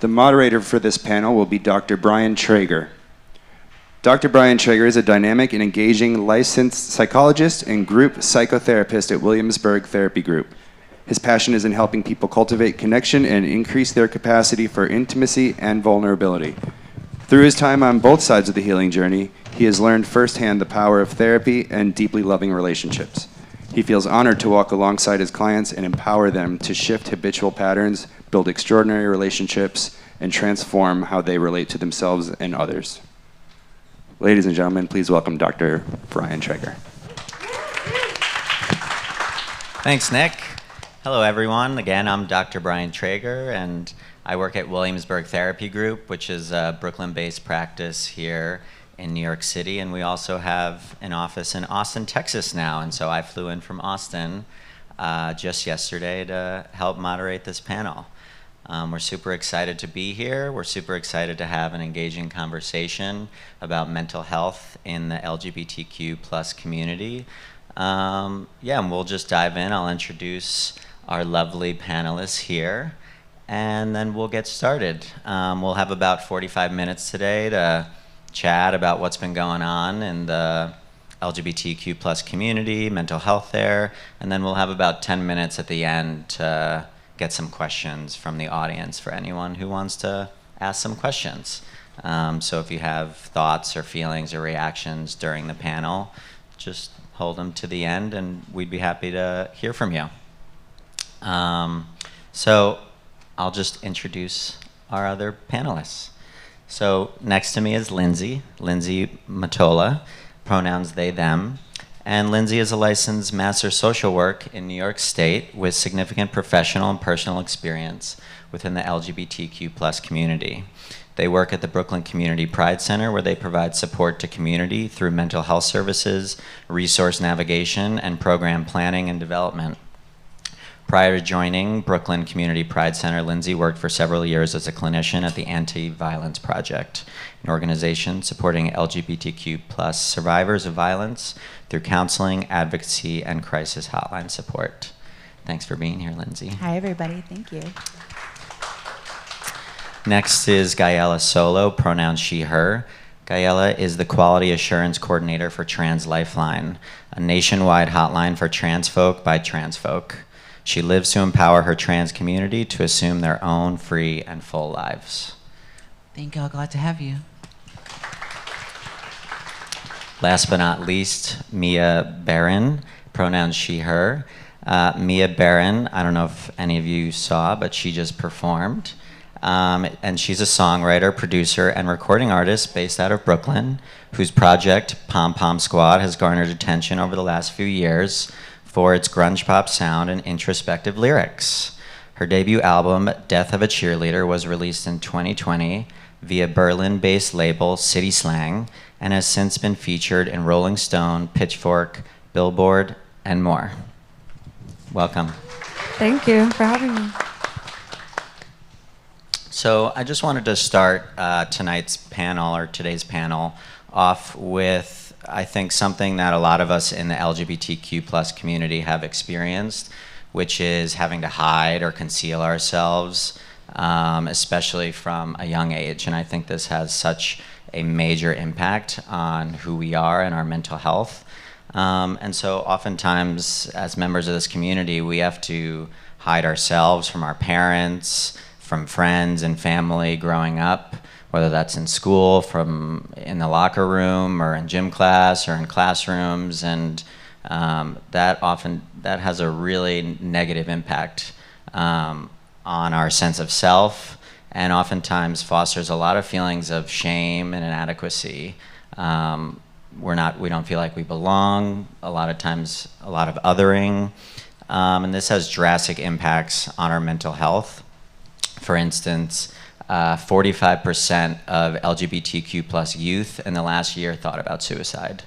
The moderator for this panel will be Dr. Brian Traeger. Dr. Brian Traeger is a dynamic and engaging licensed psychologist and group psychotherapist at Williamsburg Therapy Group. His passion is in helping people cultivate connection and increase their capacity for intimacy and vulnerability. Through his time on both sides of the healing journey, he has learned firsthand the power of therapy and deeply loving relationships. He feels honored to walk alongside his clients and empower them to shift habitual patterns, build extraordinary relationships, and transform how they relate to themselves and others. Ladies and gentlemen, please welcome Dr. Brian Traeger. Thanks, Nick. Hello, everyone. Again, I'm Dr. Brian Traeger, and I work at Williamsburg Therapy Group, which is a Brooklyn-based practice here in New York City, and we also have an office in Austin, Texas now, and so I flew in from Austin just yesterday to help moderate this panel. We're super excited to be here. We're super excited to have an engaging conversation about mental health in the LGBTQ plus community. And we'll just dive in. I'll introduce our lovely panelists here, and then we'll get started. We'll have about 45 minutes today to chat about what's been going on in the LGBTQ plus community, mental health there, and then we'll have about 10 minutes at the end to get some questions from the audience for anyone who wants to ask some questions. So if you have thoughts or feelings or reactions during the panel, just hold them to the end and we'd be happy to hear from you. So I'll just introduce our other panelists. So next to me is Lindsay Mottola, pronouns they, them. And Lindsay is a licensed master social work in New York State with significant professional and personal experience within the LGBTQ plus community. They work at the Brooklyn Community Pride Center, where they provide support to community through mental health services, resource navigation, and program planning and development. Prior to joining Brooklyn Community Pride Center, Lindsay worked for several years as a clinician at the Anti-Violence Project, an organization supporting LGBTQ plus survivors of violence through counseling, advocacy, and crisis hotline support. Thanks for being here, Lindsay. Hi, everybody. Thank you. Next is Gaela Solo, pronouns she, her. Gaela is the Quality Assurance Coordinator for Trans Lifeline, a nationwide hotline for trans folk by trans folk. She lives to empower her trans community to assume their own free and full lives. Thank y'all. Glad to have you. Last but not least, Mia Berrin, pronouns she, her. Mia Berrin, I don't know if any of you saw, but she just performed. And she's a songwriter, producer, and recording artist based out of Brooklyn, whose project, Pom Pom Squad, has garnered attention over the last few years for its grunge pop sound and introspective lyrics. Her debut album, Death of a Cheerleader, was released in 2020 via Berlin-based label City Slang, and has since been featured in Rolling Stone, Pitchfork, Billboard, and more. Welcome. Thank you for having me. So I just wanted to start today's panel off with, I think, something that a lot of us in the LGBTQ plus community have experienced, which is having to hide or conceal ourselves, especially from a young age. And I think this has such a major impact on who we are and our mental health. And so oftentimes, as members of this community, we have to hide ourselves from our parents, from friends and family growing up, whether that's in school, in the locker room, or in gym class, or in classrooms, and that has a really negative impact on our sense of self, and oftentimes fosters a lot of feelings of shame and inadequacy. We don't feel like we belong. A lot of times, a lot of othering, and this has drastic impacts on our mental health. For instance, 45% of LGBTQ plus youth in the last year thought about suicide,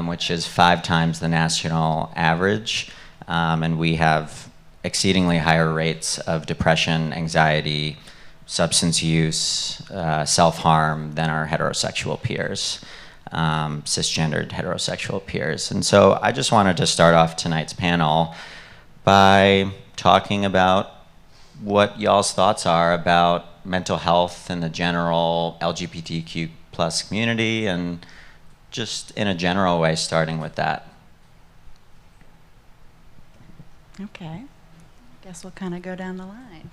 which is 5 times the national average. And we have exceedingly higher rates of depression, anxiety, substance use, self-harm than our heterosexual peers, cisgendered heterosexual peers. And so I just wanted to start off tonight's panel by talking about what y'all's thoughts are about mental health in the general LGBTQ plus community, and just in a general way, starting with that. Okay. Guess we'll kind of go down the line.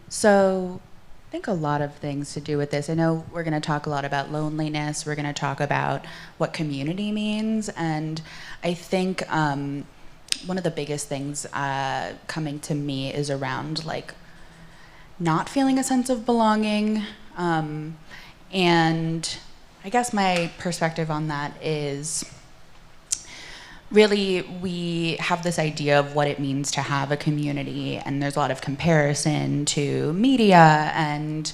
So I think a lot of things to do with this. I know we're going to talk a lot about loneliness. We're going to talk about what community means. And I think one of the biggest things coming to me is around like not feeling a sense of belonging. And I guess my perspective on that is really we have this idea of what it means to have a community, and there's a lot of comparison to media and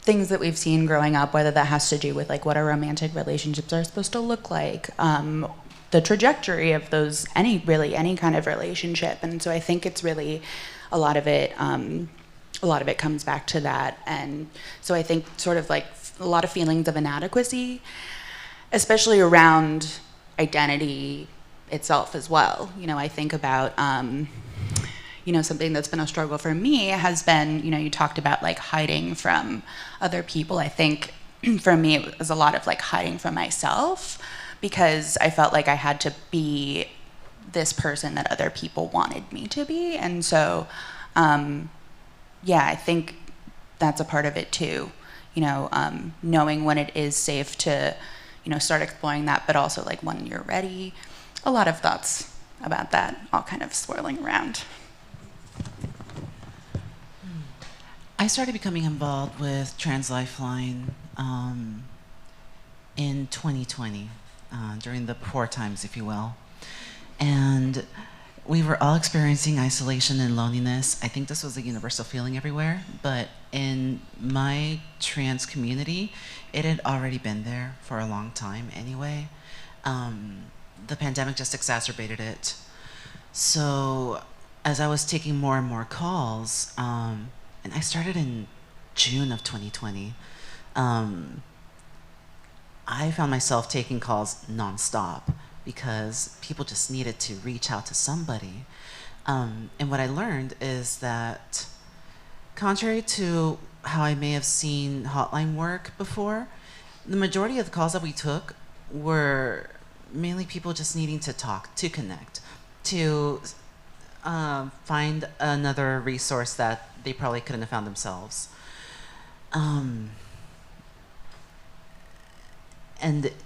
things that we've seen growing up, whether that has to do with like what our romantic relationships are supposed to look like, the trajectory of those, any kind of relationship. And so I think it's really a lot of it comes back to that. And so I think sort of like a lot of feelings of inadequacy, especially around identity itself as well. You know, I think about, something that's been a struggle for me has been, you talked about like hiding from other people. I think for me, it was a lot of like hiding from myself, because I felt like I had to be this person that other people wanted me to be. And so, I think that's a part of it too. Knowing when it is safe to, start exploring that, but also like when you're ready. A lot of thoughts about that, all kind of swirling around. I started becoming involved with Trans Lifeline in 2020, during the poor times, if you will. And we were all experiencing isolation and loneliness. I think this was a universal feeling everywhere, but in my trans community, it had already been there for a long time anyway. The pandemic just exacerbated it. So as I was taking more and more calls, and I started in June of 2020, I found myself taking calls nonstop because people just needed to reach out to somebody. And what I learned is that, contrary to how I may have seen Hotline work before, the majority of the calls that we took were mainly people just needing to talk, to connect, to find another resource that they probably couldn't have found themselves. And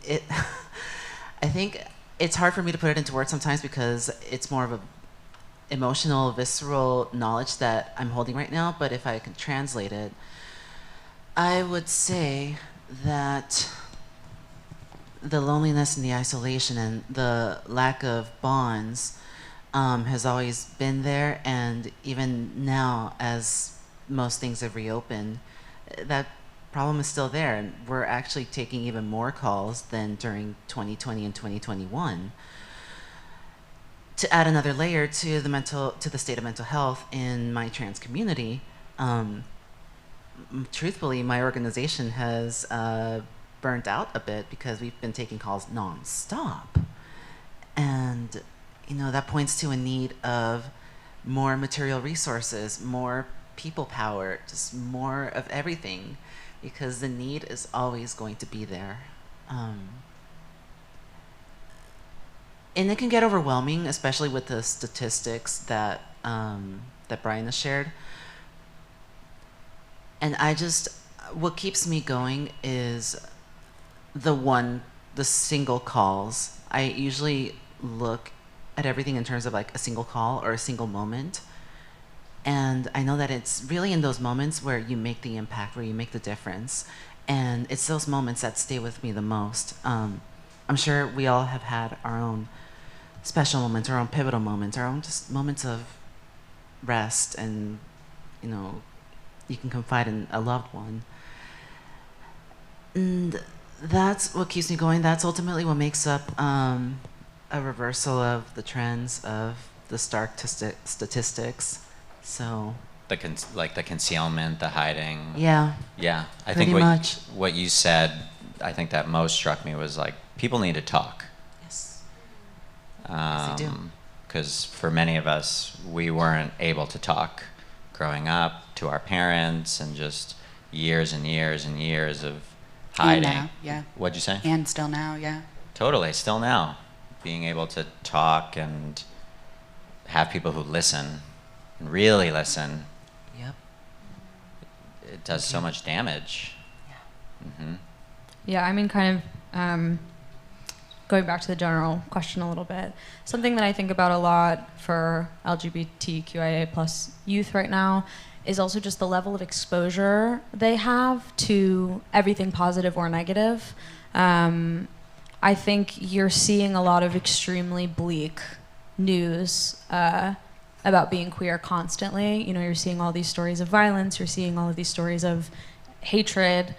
it, I think it's hard for me to put it into words sometimes because it's more of a emotional, visceral knowledge that I'm holding right now, but if I can translate it, I would say that the loneliness and the isolation and the lack of bonds has always been there, and even now, as most things have reopened, that problem is still there, and we're actually taking even more calls than during 2020 and 2021. To add another layer to the state of mental health in my trans community, truthfully, my organization has burnt out a bit because we've been taking calls nonstop, and that points to a need of more material resources, more people power, just more of everything, because the need is always going to be there. And it can get overwhelming, especially with the statistics that that Brian has shared. And what keeps me going is the single calls. I usually look at everything in terms of like a single call or a single moment. And I know that it's really in those moments where you make the impact, where you make the difference. And it's those moments that stay with me the most. I'm sure we all have had our own special moments, our own pivotal moments, our own just moments of rest, and you can confide in a loved one. And that's what keeps me going. That's ultimately what makes up a reversal of the trends of the stark statistics. So The concealment, the hiding. yeah, Yeah, I pretty think much. what you said, I think that most struck me was like, people need to talk. Yes. Yes, they do. because for many of us, we weren't able to talk growing up to our parents, and just years and years and years of hiding. And now, yeah. What'd you say? And still now, yeah. Totally, still now. Being able to talk and have people who listen, and really listen, Yep. it does so much damage. Yeah, I mean, kind of going back to the general question a little bit, something that I think about a lot for LGBTQIA plus youth right now is also just the level of exposure they have to everything positive or negative. I think you're seeing a lot of extremely bleak news about being queer constantly. You know, you're seeing all these stories of violence, you're seeing all of these stories of hatred.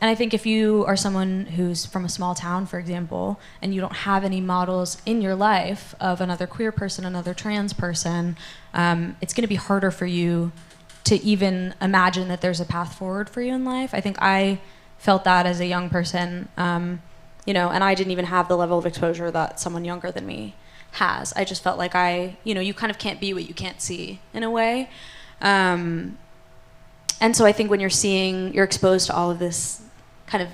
And I think if you are someone who's from a small town, for example, and you don't have any models in your life of another queer person, another trans person, it's going to be harder for you to even imagine that there's a path forward for you in life. I think I felt that as a young person, you know, and I didn't even have the level of exposure that someone younger than me has. I just felt like you kind of can't be what you can't see in a way. And so I think when you're exposed to all of this kind of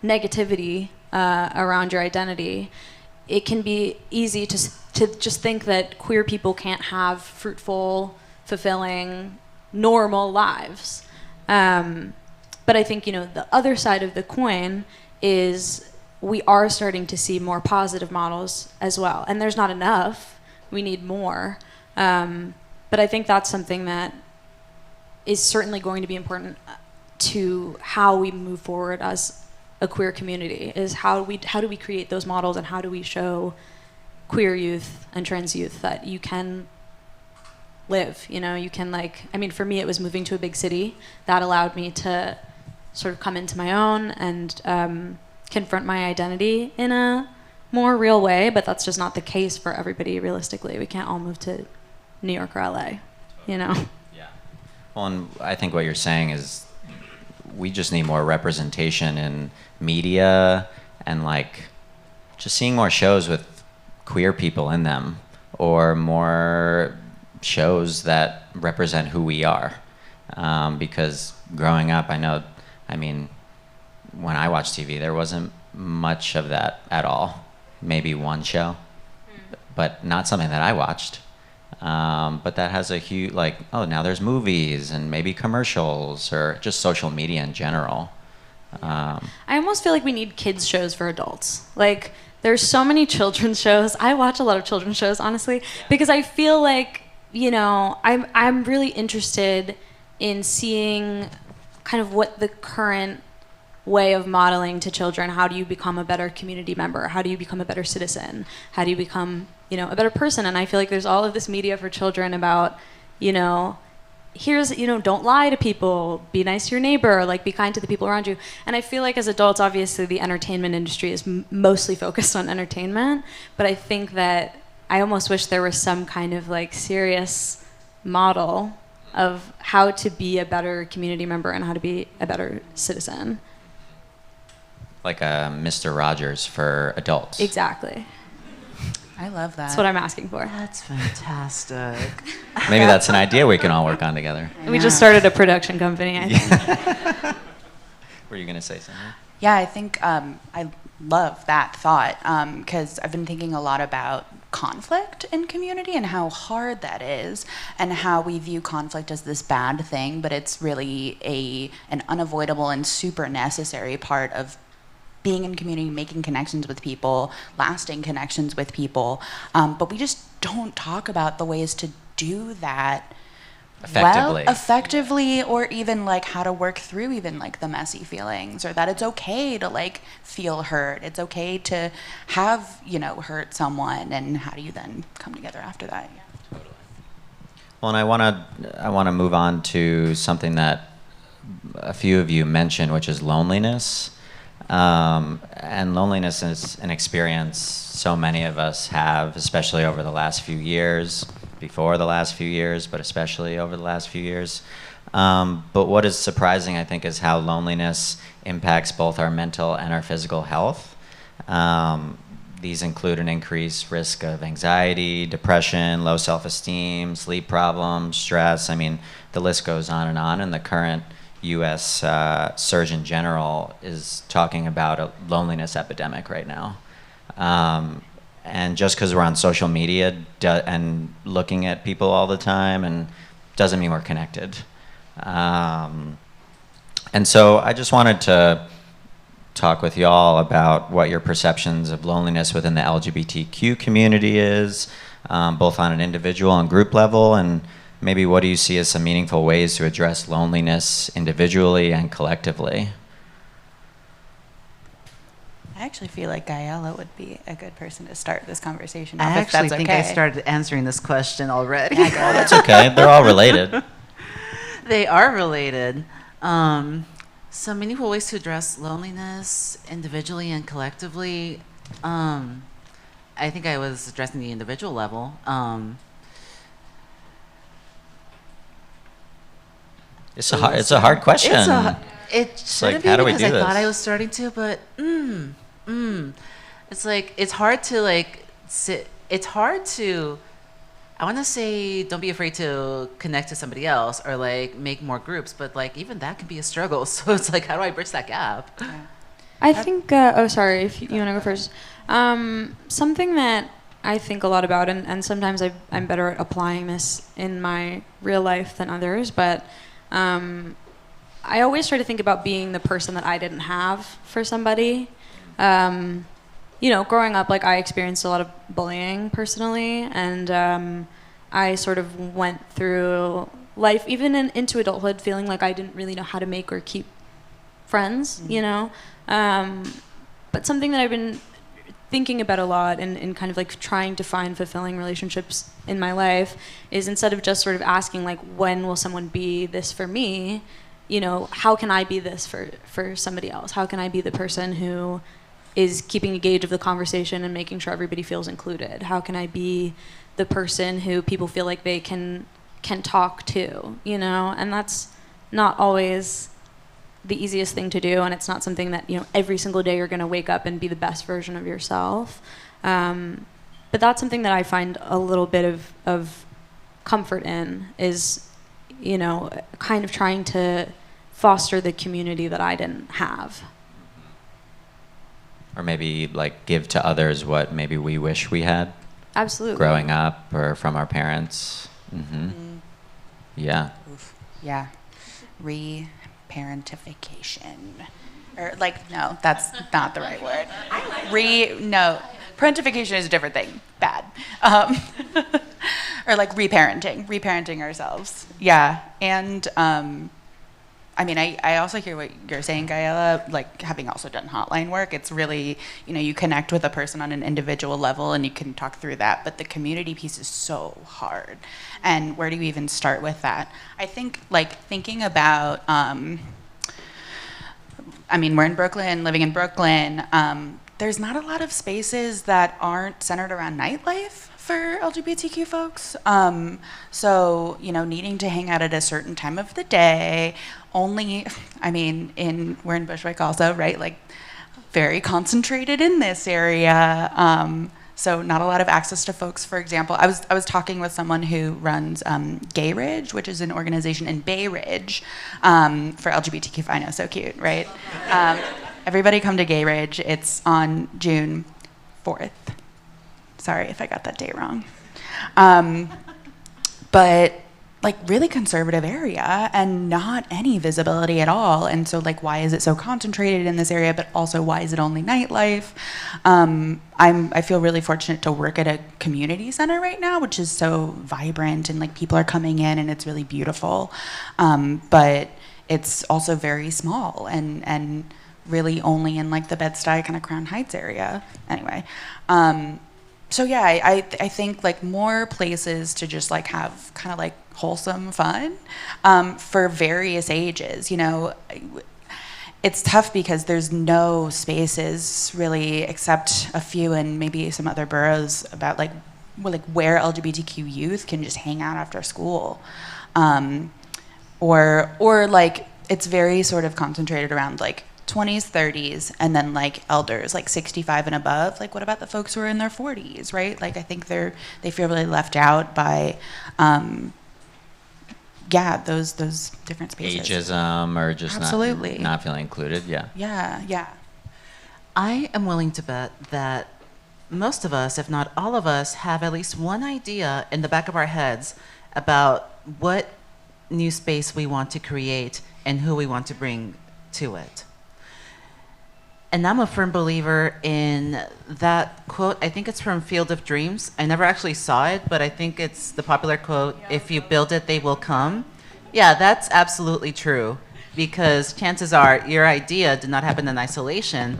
negativity around your identity, it can be easy to just think that queer people can't have fruitful, fulfilling, normal lives. But I think, you know, the other side of the coin is we are starting to see more positive models as well. And there's not enough. We need more. But I think that's something that is certainly going to be important to how we move forward as a queer community, is how do we create those models, and how do we show queer youth and trans youth that you can live, you know, you can, like, I mean, for me it was moving to a big city that allowed me to sort of come into my own and confront my identity in a more real way, but that's just not the case for everybody realistically. We can't all move to New York or LA, you know? Yeah. Well, and I think what you're saying is we just need more representation in media, and like just seeing more shows with queer people in them, or more shows that represent who we are. Because growing up, I mean, when I watched TV, there wasn't much of that at all. Maybe one show, but not something that I watched. But that has a huge, like, oh, now there's movies and maybe commercials, or just social media in general. I almost feel like we need kids shows for adults. Like, there's so many children's shows. I watch a lot of children's shows, honestly, because I feel like, you know, I'm really interested in seeing kind of what the current way of modeling to children. How do you become a better community member? How do you become a better citizen? How do you become, you know, a better person? And I feel like there's all of this media for children about, you know, here's, you know, don't lie to people, be nice to your neighbor, like, be kind to the people around you. And I feel like as adults, obviously the entertainment industry is mostly focused on entertainment, but I think that I almost wish there was some kind of like serious model of how to be a better community member and how to be a better citizen. Like a Mr. Rogers for adults. Exactly. I love that. That's what I'm asking for. That's fantastic. Maybe that's an idea we can all work on together. We just started a production company, I think. Were you going to say something? Yeah, I think I love that thought, because I've been thinking a lot about conflict in community and how hard that is, and how we view conflict as this bad thing, but it's really an unavoidable and super necessary part of being in community, making connections with people, lasting connections with people. But we just don't talk about the ways to do that effectively, or even like how to work through even like the messy feelings, or that it's okay to like feel hurt. It's okay to have, you know, hurt someone, and how do you then come together after that? Yeah. Totally. Well, and I want to move on to something that a few of you mentioned, which is loneliness. And loneliness is an experience so many of us have, especially over the last few years, before the last few years, but especially over the last few years. But what is surprising, I think, is how loneliness impacts both our mental and our physical health. these include an increased risk of anxiety, depression, low self-esteem, sleep problems, stress. I mean, the list goes on, and the current U.S. Surgeon General is talking about a loneliness epidemic right now. And just because we're on social media and looking at people all the time and doesn't mean we're connected. And so I just wanted to talk with y'all about what your perceptions of loneliness within the LGBTQ community is, both on an individual and group level, and maybe what do you see as some meaningful ways to address loneliness individually and collectively? I actually feel like Gaela would be a good person to start this conversation. I off, if actually that's think okay. I started answering this question already. Yeah, Oh, that's okay. They're all related. They are related. Some meaningful ways to address loneliness individually and collectively. I think I was addressing the individual level. It's a hard question. It shouldn't like, be how do we because do I this? thought I was starting to, but it's like it's hard to like sit. It's hard to. I want to say don't be afraid to connect to somebody else or like make more groups, but like even that can be a struggle. So it's like, how do I bridge that gap? Yeah. I think, oh, sorry, if you want to go first. Something that I think a lot about, and sometimes I'm better at applying this in my real life than others, but I always try to think about being the person that I didn't have for somebody. You know, growing up, like, I experienced a lot of bullying personally, and I sort of went through life, even into adulthood, feeling like I didn't really know how to make or keep friends, you know? But something that I've been thinking about a lot and kind of like trying to find fulfilling relationships in my life is, instead of just sort of asking like, when will someone be this for me, you know, how can I be this for somebody else? How can I be the person who is keeping a gauge of the conversation and making sure everybody feels included? How can I be the person who people feel like they can talk to, you know? And that's not always the easiest thing to do, and it's not something that, you know, every single day you're going to wake up and be the best version of yourself. But that's something that I find a little bit of comfort in, is, you know, kind of trying to foster the community that I didn't have. Or maybe like give to others what maybe we wish we had Absolutely. growing up or from our parents. Yeah. Yeah. Parentification, or like, no, that's not the right word. No, parentification is a different thing. Bad. Or like reparenting ourselves. Yeah, and I mean, I also hear what you're saying, Gaela. Like, having also done hotline work, it's really, you know, you connect with a person on an individual level and you can talk through that, but the community piece is so hard. And where do you even start with that? I think, like, thinking about, I mean, we're in Brooklyn, living in Brooklyn. There's not a lot of spaces that aren't centered around nightlife for LGBTQ folks. So, you know, needing to hang out at a certain time of the day, we're in Bushwick also, right? Like, very concentrated in this area. So not a lot of access to folks. For example, I was talking with someone who runs Gay Ridge, which is an organization in Bay Ridge for LGBTQ. I know, so cute, right? Everybody come to Gay Ridge. It's on June 4th. Sorry if I got that date wrong. But like, really conservative area and not any visibility at all. And so, like, why is it so concentrated in this area, but also why is it only nightlife? I feel really fortunate to work at a community center right now, which is so vibrant, and like, people are coming in and it's really beautiful. But it's also very small and really only in like the Bed-Stuy kind of Crown Heights area. Anyway. So yeah, I think like more places to just like have kind of like wholesome fun for various ages. You know, it's tough because there's no spaces really, except a few in maybe some other boroughs, about like where LGBTQ youth can just hang out after school, or like it's very sort of concentrated around like 20s, 30s, and then like elders, like 65 and above. Like, what about the folks who are in their 40s, right? Like, I think they feel really left out by, those different spaces. Ageism or just Absolutely. not feeling included. Yeah. Yeah. I am willing to bet that most of us, if not all of us, have at least one idea in the back of our heads about what new space we want to create and who we want to bring to it. And I'm a firm believer in that quote. I think it's from Field of Dreams. I never actually saw it, but I think it's the popular quote, if you build it, they will come. Yeah, that's absolutely true, because chances are your idea did not happen in isolation.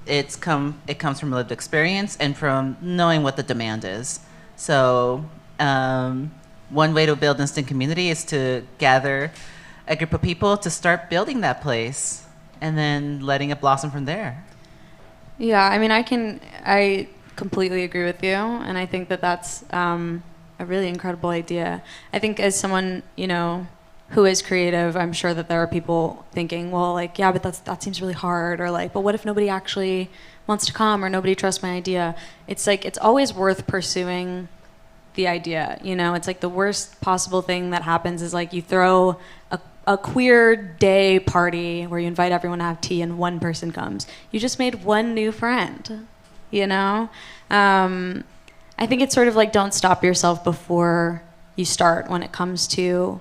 It comes from lived experience and from knowing what the demand is. So one way to build instant community is to gather a group of people to start building that place and then letting it blossom from there. Yeah, I mean, I completely agree with you, and I think that that's a really incredible idea. I think as someone, who is creative, I'm sure that there are people thinking, well, like, yeah, but that seems really hard, or like, but what if nobody actually wants to come, or nobody trusts my idea? It's like, it's always worth pursuing the idea, It's like the worst possible thing that happens is like you throw a queer day party where you invite everyone to have tea and one person comes. You just made one new friend, I think it's sort of like, don't stop yourself before you start when it comes to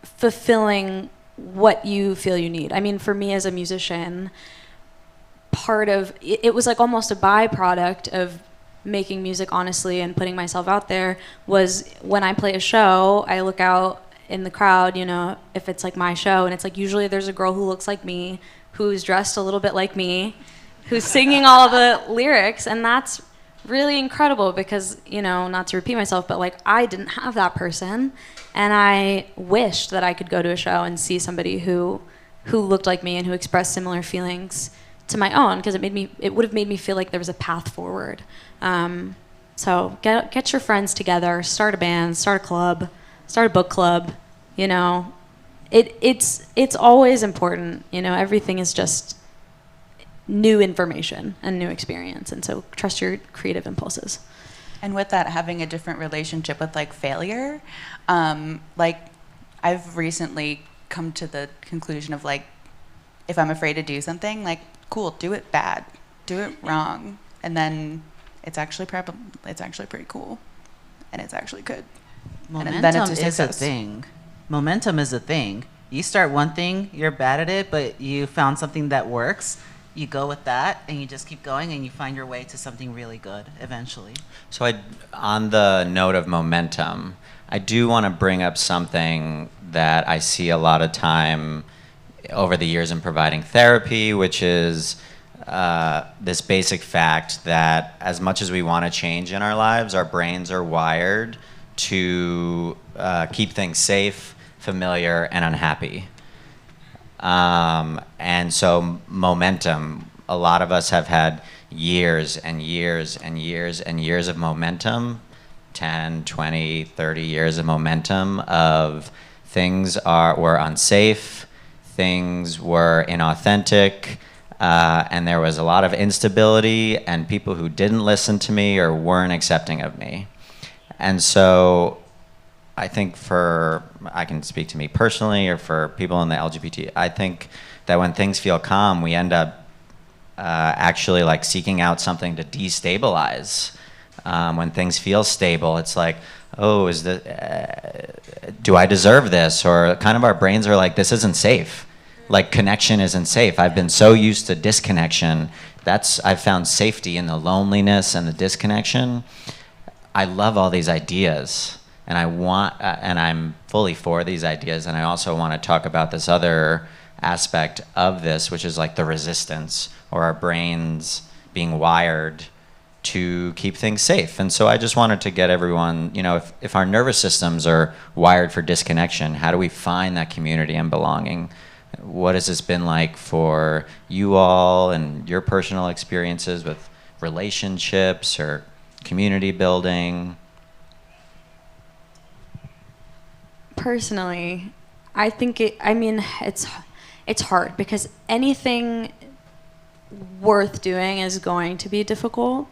fulfilling what you feel you need. I mean, for me as a musician, part of it was like almost a byproduct of making music honestly and putting myself out there was when I play a show, I look out in the crowd, if it's like my show, and it's like usually there's a girl who looks like me, who's dressed a little bit like me, who's singing all the lyrics, and that's really incredible because, not to repeat myself, but like I didn't have that person, and I wished that I could go to a show and see somebody who looked like me and who expressed similar feelings to my own, because it would have made me feel like there was a path forward. So get your friends together, start a band, start a club, start a book club. It's always important. Everything is just new information and new experience, and so trust your creative impulses. And with that, having a different relationship with like failure, like I've recently come to the conclusion of like, if I'm afraid to do something, like, cool, do it bad, do it wrong, and then it's actually pretty cool, and it's actually good. Momentum is a thing. Momentum is a thing. You start one thing, you're bad at it, but you found something that works. You go with that, and you just keep going, and you find your way to something really good eventually. So on the note of momentum, I do want to bring up something that I see a lot of time over the years in providing therapy, which is this basic fact that as much as we want to change in our lives, our brains are wired to keep things safe, familiar, and unhappy. And so momentum, a lot of us have had years and years and years and years of momentum, 10, 20, 30 years of momentum of things were unsafe, things were inauthentic, and there was a lot of instability and people who didn't listen to me or weren't accepting of me. And so I think I can speak to me personally or for people in the LGBT, I think that when things feel calm, we end up actually like seeking out something to destabilize. When things feel stable, it's like, oh, do I deserve this? Or kind of our brains are like, this isn't safe. Like connection isn't safe. I've been so used to disconnection. I've found safety in the loneliness and the disconnection. I love all these ideas, and and I'm fully for these ideas. And I also want to talk about this other aspect of this, which is like the resistance or our brains being wired to keep things safe. And so I just wanted to get everyone, if our nervous systems are wired for disconnection, how do we find that community and belonging? What has this been like for you all and your personal experiences with relationships or community building? Personally, I think it's it's hard because anything worth doing is going to be difficult,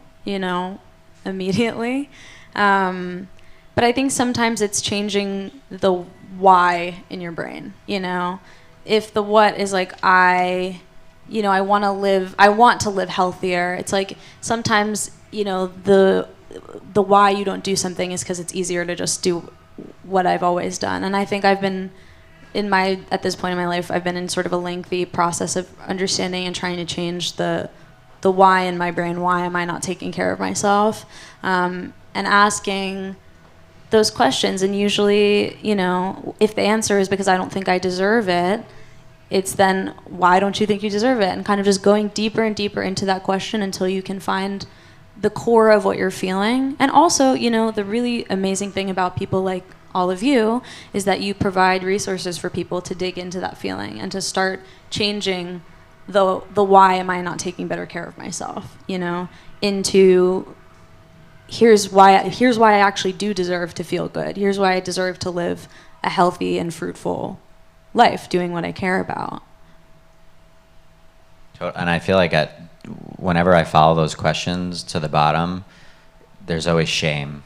immediately. But I think sometimes it's changing the why in your brain, If the what is like, I want to live healthier. It's like sometimes, the why you don't do something is because it's easier to just do what I've always done. And I think I've been at this point in my life, I've been in sort of a lengthy process of understanding and trying to change the why in my brain. Why am I not taking care of myself? And asking those questions. And usually, if the answer is because I don't think I deserve it, it's then, why don't you think you deserve it? And kind of just going deeper and deeper into that question until you can find the core of what you're feeling. And also, the really amazing thing about people like all of you is that you provide resources for people to dig into that feeling and to start changing the why am I not taking better care of myself, into here's why I actually do deserve to feel good. Here's why I deserve to live a healthy and fruitful life doing what I care about. And I feel like whenever I follow those questions to the bottom, there's always shame.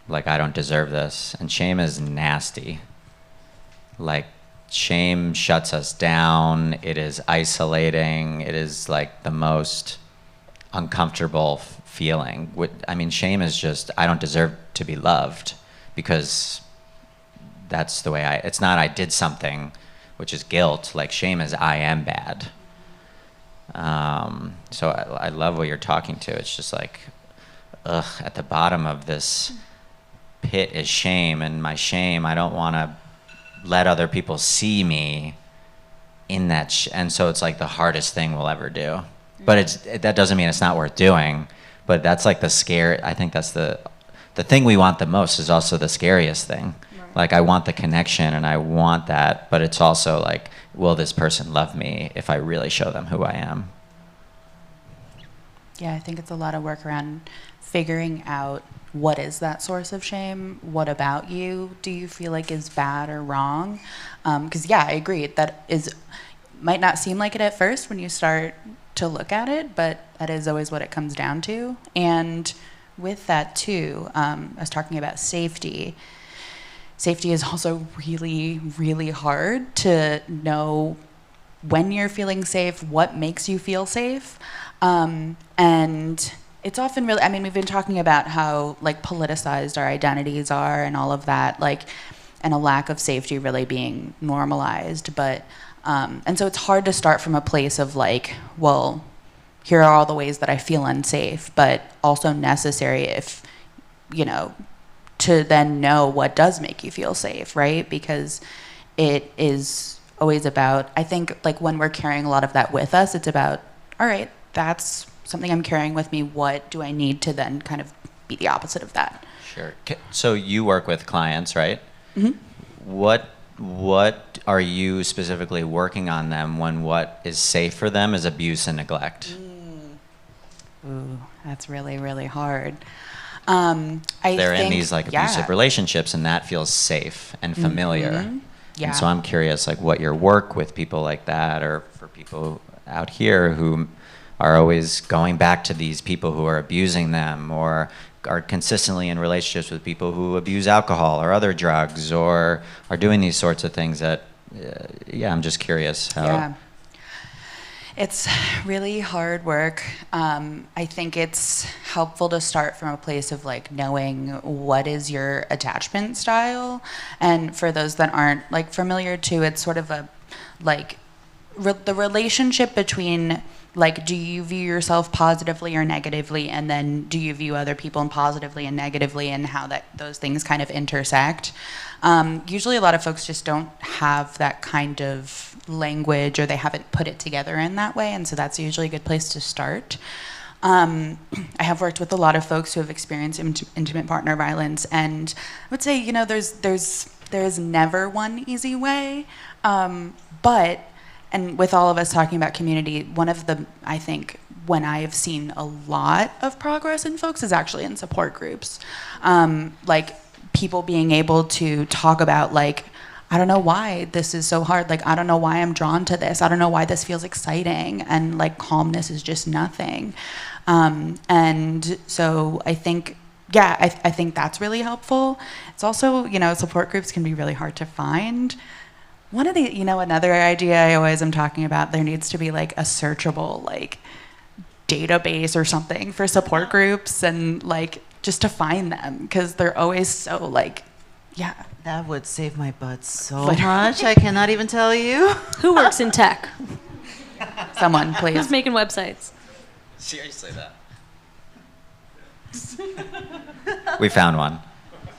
Like, I don't deserve this. And shame is nasty. Like, shame shuts us down. It is isolating. It is like the most uncomfortable feeling. Shame is just, I don't deserve to be loved, because that's the way it's not I did something, which is guilt. Like, shame is I am bad. So I love what you're talking to. It's just like, at the bottom of this pit is shame, and my shame, I don't want to let other people see me in that. And so it's like the hardest thing we'll ever do. But that doesn't mean it's not worth doing. But that's like I think that's the thing we want the most is also the scariest thing. Right. Like, I want the connection and I want that, but it's also like, will this person love me if I really show them who I am? Yeah, I think it's a lot of work around figuring out what is that source of shame? What about you do you feel like is bad or wrong? Because I agree, that might not seem like it at first when you start to look at it, but that is always what it comes down to. And with that too, I was talking about safety. Safety is also really, really hard to know when you're feeling safe, what makes you feel safe. And it's often really, we've been talking about how like politicized our identities are and all of that, like, and a lack of safety really being normalized. But, and so it's hard to start from a place of like, well, here are all the ways that I feel unsafe, but also necessary if, to then know what does make you feel safe, right? Because it is always about, I think, like when we're carrying a lot of that with us, it's about, all right, that's something I'm carrying with me. What do I need to then kind of be the opposite of that? Sure. So you work with clients, right? Mm-hmm. What are you specifically working on them when what is safe for them is abuse and neglect? Ooh, that's really, really hard. They're in these like abusive relationships, and that feels safe and familiar. Mm-hmm. Yeah. And so I'm curious, like, what your work with people like that, or for people out here who are always going back to these people who are abusing them, or are consistently in relationships with people who abuse alcohol or other drugs, or are doing these sorts of things that, I'm just curious how. Yeah. It's really hard work. I think it's helpful to start from a place of like knowing what is your attachment style. And for those that aren't like familiar too, it's sort of a like the relationship between like, do you view yourself positively or negatively, and then do you view other people positively and negatively, and how those things kind of intersect. Usually a lot of folks just don't have that kind of language, or they haven't put it together in that way, and so that's usually a good place to start. I have worked with a lot of folks who have experienced intimate partner violence, and I would say, there is never one easy way, but, and with all of us talking about community, one of the, I think, when I have seen a lot of progress in folks is actually in support groups. Like people being able to talk about like, I don't know why this is so hard. Like, I don't know why I'm drawn to this. I don't know why this feels exciting. And like calmness is just nothing. And so I think, yeah, I think that's really helpful. It's also, support groups can be really hard to find. One of the, another idea I always am talking about, there needs to be like a searchable like database or something for support groups and like just to find them, because they're always so like, yeah. That would save my butt so much. I cannot even tell you. Who works in tech? Someone, please. Who's making websites? Seriously, that. We found one.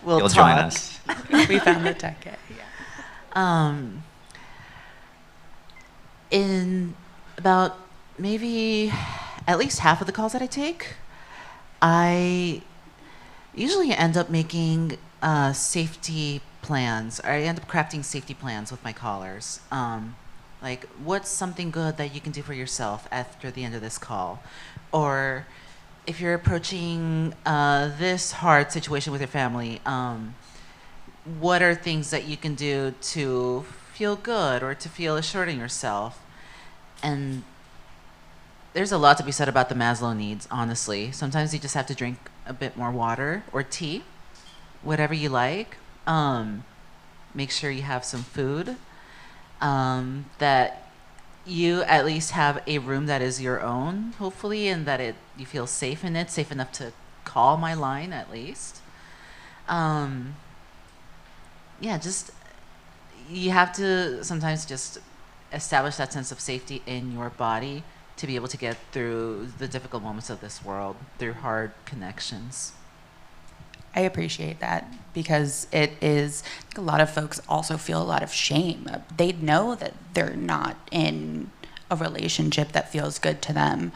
We'll You'll talk. join us. We found the tech kit. Yeah. In about maybe at least half of the calls that I take, I usually end up making safety plans. Or I end up crafting safety plans with my callers. Like, what's something good that you can do for yourself after the end of this call? Or if you're approaching this hard situation with your family, what are things that you can do to feel good or to feel assured in yourself? And there's a lot to be said about the Maslow needs, honestly. Sometimes you just have to drink a bit more water or tea, whatever you like. Make sure you have some food, that you at least have a room that is your own, hopefully, and that you feel safe in it, safe enough to call my line at least. Yeah, just you have to sometimes just establish that sense of safety in your body to be able to get through the difficult moments of this world, through hard connections. I appreciate that, because it is, I think a lot of folks also feel a lot of shame. They know that they're not in a relationship that feels good to them.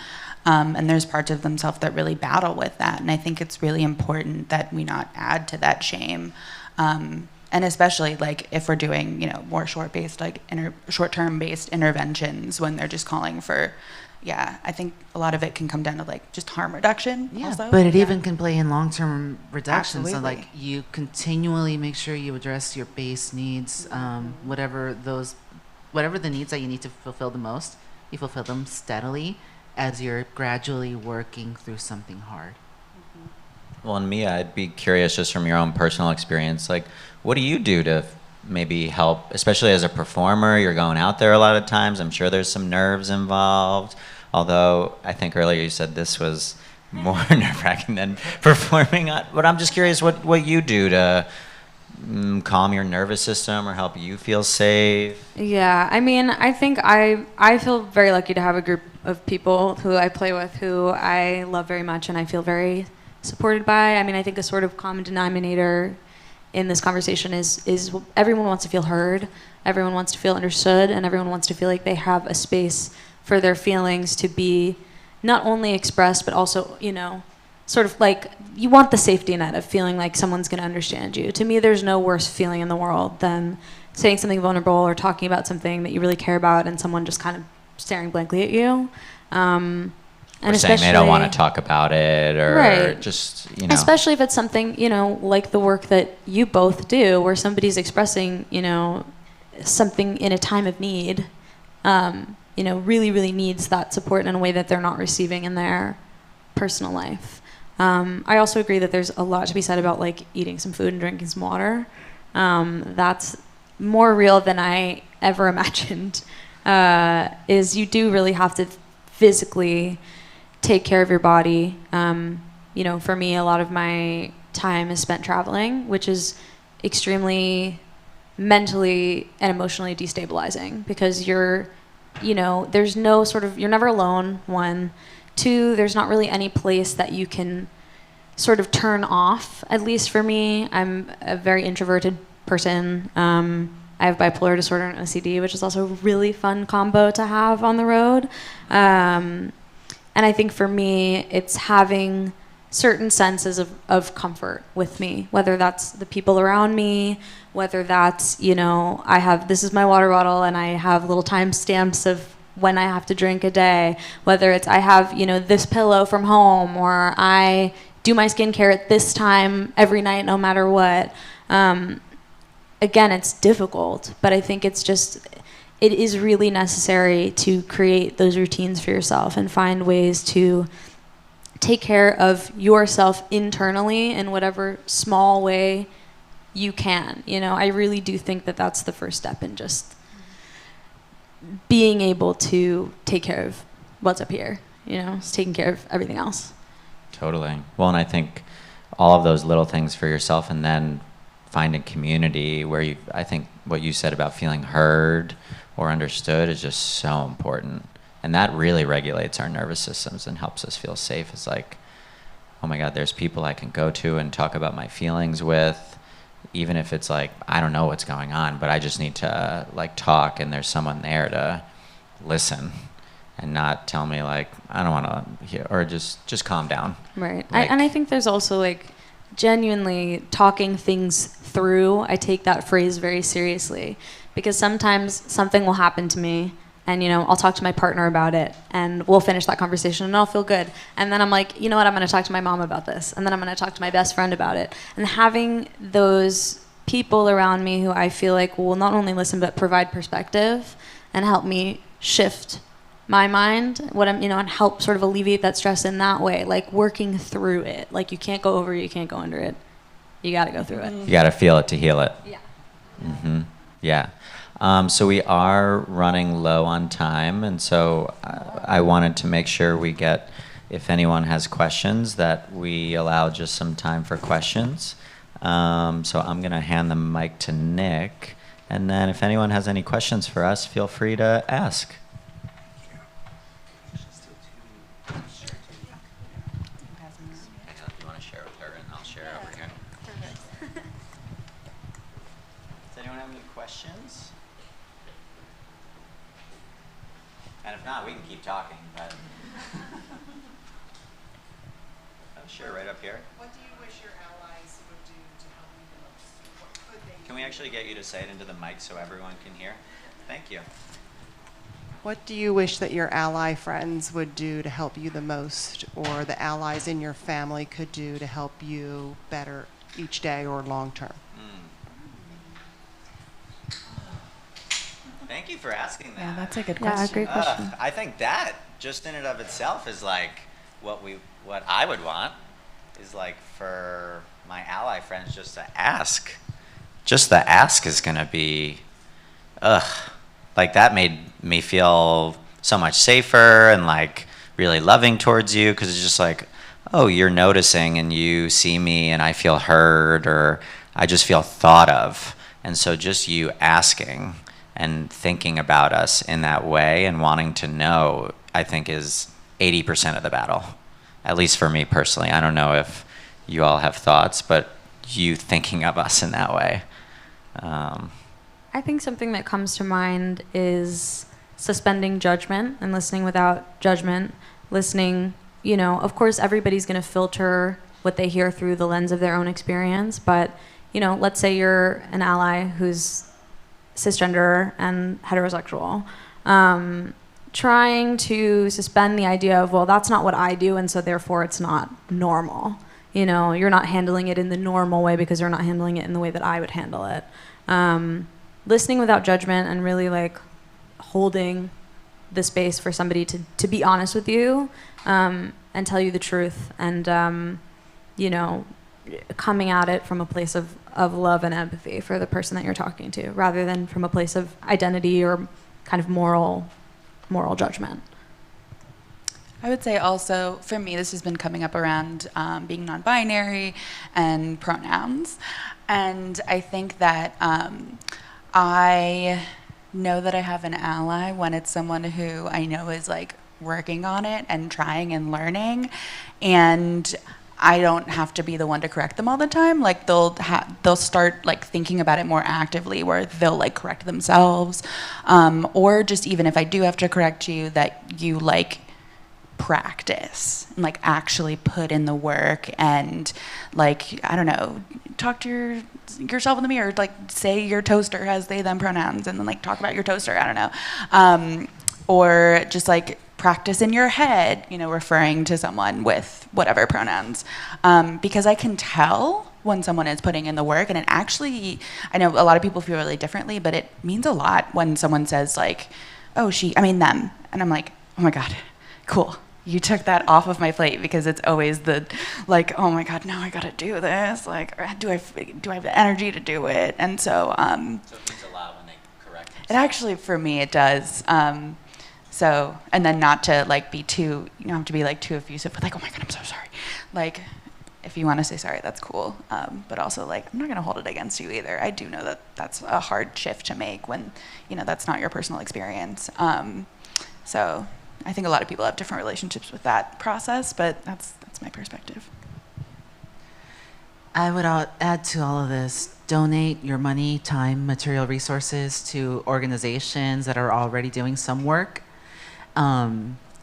And there's parts of themselves that really battle with that. And I think it's really important that we not add to that shame. And especially like if we're doing, more short-term based interventions when they're just calling for, I think a lot of it can come down to like just harm reduction. Yeah, also. but it even can play in long-term reduction. So Absolutely. like you continually make sure you address your base needs, whatever the needs that you need to fulfill the most, you fulfill them steadily as you're gradually working through something hard. Well, and Mia, I'd be curious just from your own personal experience, like, what do you do to maybe help, especially as a performer? You're going out there a lot of times. I'm sure there's some nerves involved. Although I think earlier you said this was more nerve-wracking than performing. But I'm just curious what you do to calm your nervous system or help you feel safe. Yeah, I mean, I think I feel very lucky to have a group of people who I play with who I love very much and I feel very supported by. I mean, I think a sort of common denominator in this conversation is everyone wants to feel heard, everyone wants to feel understood, and everyone wants to feel like they have a space for their feelings to be not only expressed, but also, sort of like you want the safety net of feeling like someone's going to understand you. To me, there's no worse feeling in the world than saying something vulnerable or talking about something that you really care about and someone just kind of staring blankly at you. Or saying they don't want to talk about it, or right. just, Especially if it's something, like the work that you both do, where somebody's expressing, something in a time of need, really, really needs that support in a way that they're not receiving in their personal life. I also agree that there's a lot to be said about, like, eating some food and drinking some water. That's more real than I ever imagined, is you do really have to physically take care of your body. For me, a lot of my time is spent traveling, which is extremely mentally and emotionally destabilizing because there's no sort of, you're never alone, one. Two, there's not really any place that you can sort of turn off, at least for me. I'm a very introverted person. I have bipolar disorder and OCD, which is also a really fun combo to have on the road. And I think for me, it's having certain senses of comfort with me, whether that's the people around me, whether that's, this is my water bottle and I have little timestamps of when I have to drink a day, whether it's I have, this pillow from home, or I do my skincare at this time every night, no matter what. again, it's difficult, but I think it is really necessary to create those routines for yourself and find ways to take care of yourself internally in whatever small way you can. I really do think that that's the first step in just being able to take care of what's up here, it's taking care of everything else. Totally. Well, and I think all of those little things for yourself, and then finding community where I think what you said about feeling heard or understood is just so important. And that really regulates our nervous systems and helps us feel safe. It's like, oh my God, there's people I can go to and talk about my feelings with, even if it's like, I don't know what's going on, but I just need to talk, and there's someone there to listen and not tell me I don't want to hear, or just calm down. Right. And I think there's also genuinely talking things through. I take that phrase very seriously, because sometimes something will happen to me, and I'll talk to my partner about it, and we'll finish that conversation and I'll feel good. And then I'm like, you know what, I'm going to talk to my mom about this, and then I'm going to talk to my best friend about it. And having those people around me who I feel like will not only listen but provide perspective and help me shift my mind, and help sort of alleviate that stress in that way, working through it. You can't go over it, you can't go under it. You got to go through it. You got to feel it to heal it. Yeah. Mm-hmm. Yeah. So we are running low on time, and so I wanted to make sure we get, if anyone has questions, that we allow just some time for questions. So I'm going to hand the mic to Nick, and then if anyone has any questions for us, feel free to ask. You want to share with her, and I'll share over here. Does anyone have any questions? And if not, we can keep talking, but oh, sure, right up here. What do you wish your allies would do to help you the most? What could they do? Can we actually get you to say it into the mic so everyone can hear? Thank you. What do you wish that your ally friends would do to help you the most, or the allies in your family could do to help you better each day or long term? Thank you for asking that. Yeah, that's a good Yeah, question. great question. I think that just in and of itself is what I would want is for my ally friends just to ask. Just the ask is gonna be, that made me feel so much safer and really loving towards you, because it's just oh, you're noticing and you see me and I feel heard, or I just feel thought of. And so just you asking and thinking about us in that way and wanting to know, I think, is 80% of the battle. At least for me personally. I don't know if you all have thoughts, but you thinking of us in that way. I think something that comes to mind is suspending judgment and listening without judgment. Listening, of course everybody's going to filter what they hear through the lens of their own experience, but, let's say you're an ally who's cisgender and heterosexual. Trying to suspend the idea of, well, that's not what I do, and so therefore it's not normal. You're not handling it in the normal way because you're not handling it in the way that I would handle it. Listening without judgment and really holding the space for somebody to be honest with you and tell you the truth, and coming at it from a place of love and empathy for the person that you're talking to, rather than from a place of identity or kind of moral judgment. I would say also, for me, this has been coming up around being non-binary and pronouns. And I think that I know that I have an ally when it's someone who I know is working on it and trying and learning, and I don't have to be the one to correct them all the time. They'll start thinking about it more actively, where they'll correct themselves, or just even if I do have to correct you, that you practice and actually put in the work, and I don't know, talk to yourself in the mirror, say your toaster has they them pronouns, and then talk about your toaster, I don't know, or just practice in your head, referring to someone with whatever pronouns, because I can tell when someone is putting in the work. And it actually, I know a lot of people feel really differently, but it means a lot when someone says like, oh, them. And I'm like, oh my God, cool. You took that off of my plate, because it's always the like, oh my God, now I gotta do this. Like, do I have the energy to do it? And so, So it means a lot when they correct themselves. it actually, for me, it does. So, and then not to like be too, you don't have to be like too effusive with like, oh my God, I'm so sorry. Like, if you want to say sorry, that's cool. But also like, I'm not gonna hold it against you either. I do know that that's a hard shift to make when, that's not your personal experience. So I think a lot of people have different relationships with that process, but that's my perspective. I would add to all of this, donate your money, time, material resources to organizations that are already doing some work.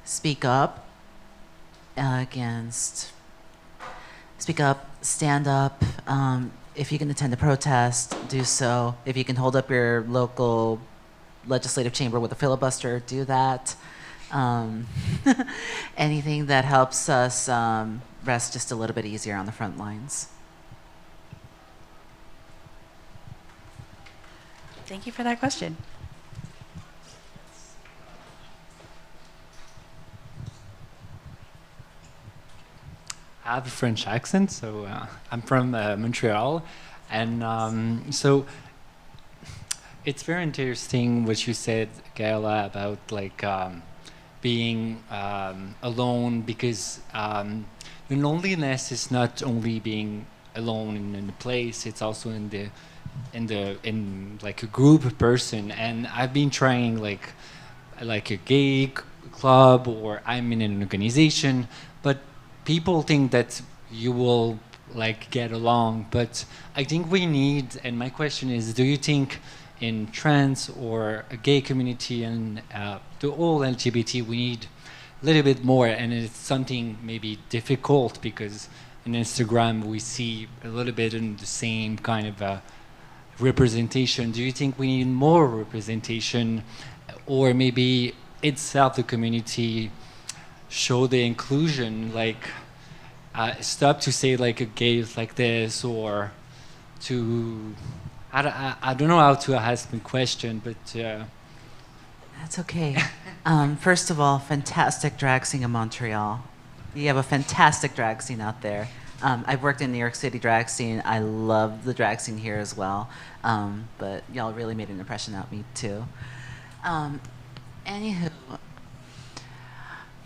Speak up, stand up. If you can attend a protest, do so. If you can hold up your local legislative chamber with a filibuster, do that. Anything that helps us rest just a little bit easier on the front lines. Thank you for that question. I have a French accent, so I'm from Montreal, and so it's very interesting what you said, Gaela, about like being alone, because the loneliness is not only being alone in a place; it's also in like a group person. And I've been trying like a gay club, or I'm in an organization, but people think that you will like get along, but I think we need, and my question is, do you think in trans or a gay community and the whole LGBT, we need a little bit more? And it's something maybe difficult because in Instagram we see a little bit in the same kind of representation. Do you think we need more representation, or maybe itself the community show the inclusion, like stop to say like a gay is like this, or to I don't know how to ask the question, but That's okay. First of all, fantastic drag scene in Montreal. You have a fantastic drag scene out there. I've worked in New York City drag scene. I love the drag scene here as well. But y'all really made an impression on me too. Anywho,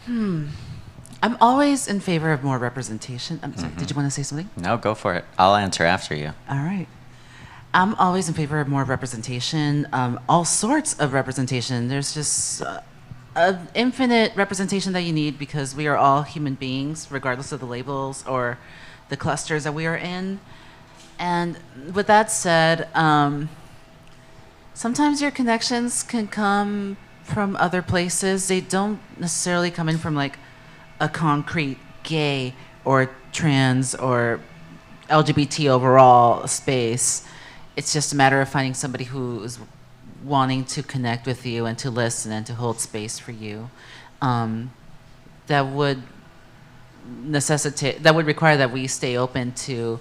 I'm always in favor of more representation. I'm sorry, did you want to say something? No, go for it. I'll answer after you. All right. I'm always in favor of more representation, all sorts of representation. There's just an infinite representation that you need, because we are all human beings, regardless of the labels or the clusters that we are in. And with that said, sometimes your connections can come from other places. They don't necessarily come in from like a concrete gay or trans or LGBT overall space. It's just a matter of finding somebody who is wanting to connect with you and to listen and to hold space for you. That would require that we stay open to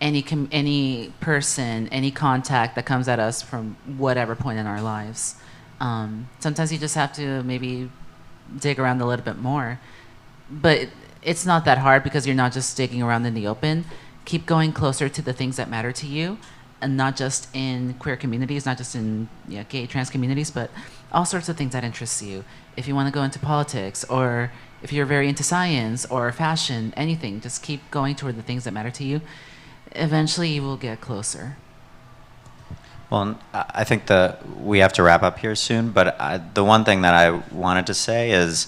any person, any contact that comes at us from whatever point in our lives. Sometimes you just have to maybe dig around a little bit more. But it's not that hard, because you're not just digging around in the open. Keep going closer to the things that matter to you, and not just in queer communities, not just in gay, trans communities, but all sorts of things that interest you. If you want to go into politics, or if you're very into science or fashion, anything, just keep going toward the things that matter to you. Eventually you will get closer. Well, I think we have to wrap up here soon, but the one thing that I wanted to say is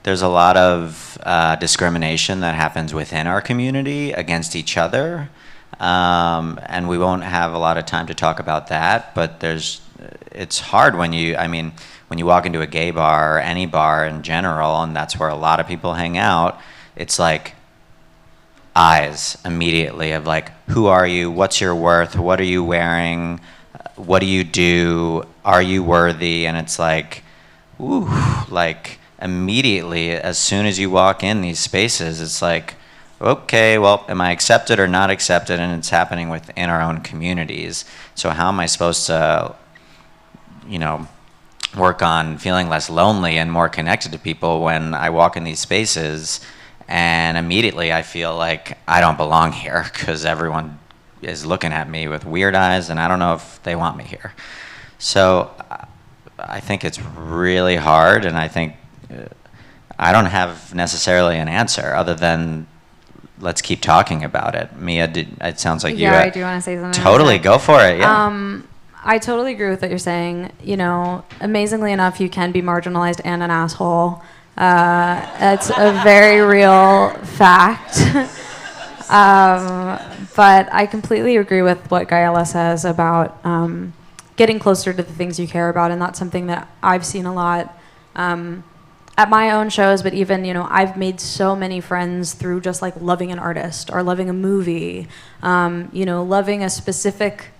there's a lot of discrimination that happens within our community against each other. And we won't have a lot of time to talk about that, but it's hard when you walk into a gay bar or any bar in general, and that's where a lot of people hang out, it's like eyes immediately of like, who are you? What's your worth? What are you wearing? What do you do? Are you worthy? And it's like, ooh, like immediately as soon as you walk in these spaces, it's like, okay, well, am I accepted or not accepted? And it's happening within our own communities. So how am I supposed to, you know, work on feeling less lonely and more connected to people when I walk in these spaces and immediately I feel like I don't belong here because everyone is looking at me with weird eyes and I don't know if they want me here. So I think it's really hard, and I think I don't have necessarily an answer other than let's keep talking about it. Mia, it sounds like you. Yeah, I do want to say something. Totally, go for it. Yeah. I totally agree with what you're saying. You know, amazingly enough, you can be marginalized and an asshole. It's a very real fact. But I completely agree with what Gaela says about getting closer to the things you care about, and that's something that I've seen a lot at my own shows, but even, you know, I've made so many friends through just like loving an artist or loving a movie, you know, loving a specific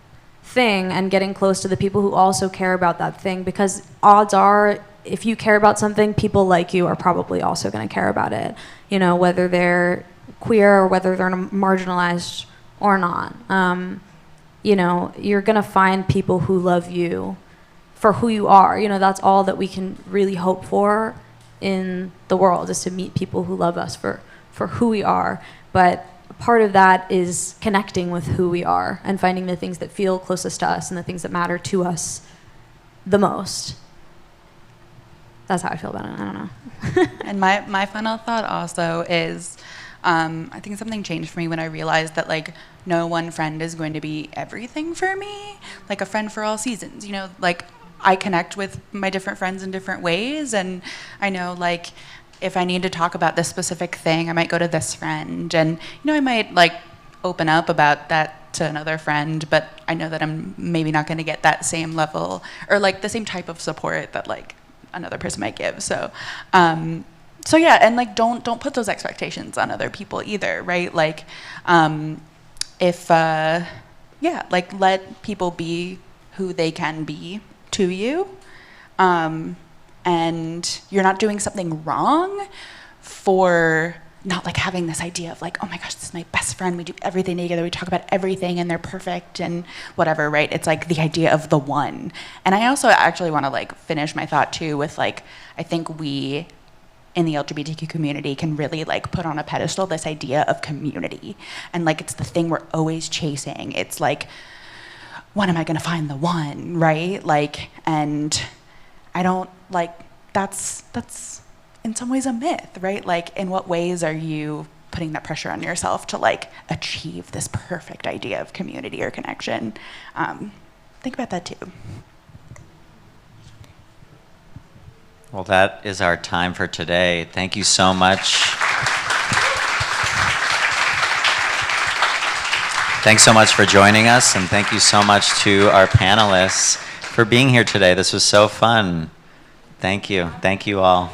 thing and getting close to the people who also care about that thing, because odds are if you care about something, people like you are probably also going to care about it, you know, whether they're queer or whether they're marginalized or not. You know, you're going to find people who love you for who you are. You know, that's all that we can really hope for in the world, is to meet people who love us for who we are. But part of that is connecting with who we are and finding the things that feel closest to us and the things that matter to us the most. That's how I feel about it. I don't know. And my final thought also is, I think something changed for me when I realized that, like, no one friend is going to be everything for me. Like, a friend for all seasons, you know, like, I connect with my different friends in different ways, and I know, like, if I need to talk about this specific thing, I might go to this friend, and, you know, I might, like, open up about that to another friend, but I know that I'm maybe not going to get that same level or, like, the same type of support that, like, another person might give. So yeah, and, like, don't put those expectations on other people either, right? Like, like, let people be who they can be to you, and you're not doing something wrong for not, like, having this idea of, like, oh my gosh, this is my best friend, we do everything together, we talk about everything and they're perfect and whatever, right? It's like the idea of the one. And I also actually want to, like, finish my thought too with, like, I think we in the LGBTQ community can really, like, put on a pedestal this idea of community, and, like, it's the thing we're always chasing. It's like, when am I going to find the one, right? Like, and I don't, like, that's in some ways a myth, right? Like, in what ways are you putting that pressure on yourself to, like, achieve this perfect idea of community or connection? Think about that too. Well, that is our time for today. Thank you so much. Thanks so much for joining us, and thank you so much to our panelists for being here today. This was so fun. Thank you. Thank you all.